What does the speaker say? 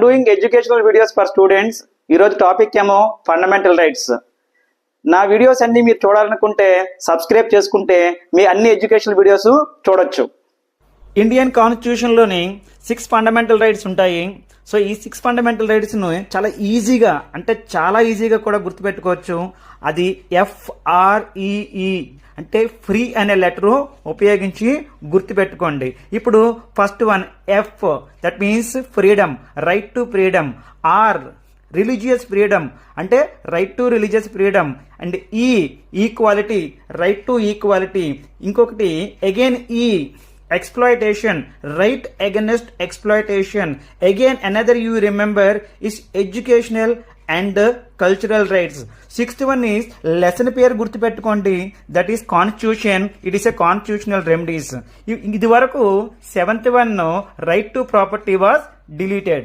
I'm doing educational videos for students. ఈరోజు topic ఏమో fundamental rights. నా వీడియోస్ అన్ని మీరు చూడాలనుకుంటే సబ్స్క్రైబ్ చేసుకుంటే మీ అన్ని ఎడ్యుకేషనల్ వీడియోస్ చూడొచ్చు. ఇండియన్ కాన్స్టిట్యూషన్లోని 6 ఫండమెంటల్ రైట్స్ ఉంటాయి. సో ఈ 6 ఫండమెంటల్ రైట్స్ను చాలా ఈజీగా కూడా గుర్తుపెట్టుకోవచ్చు. అది FREE అంటే ఫ్రీ అనే లెటరు ఉపయోగించి గుర్తుపెట్టుకోండి. ఇప్పుడు first one F, that means freedom, right to freedom. R, religious freedom అంటే right to religious freedom. And equality, right to equality. ఇంకొకటి against exploitation, right against exploitation. Again another you remember is educational and cultural rights. Sixth one is lesson pair gurtu pettukondi, that is constitution. It is a constitutional remedies. ఇది వరకు 7th one right to property was deleted.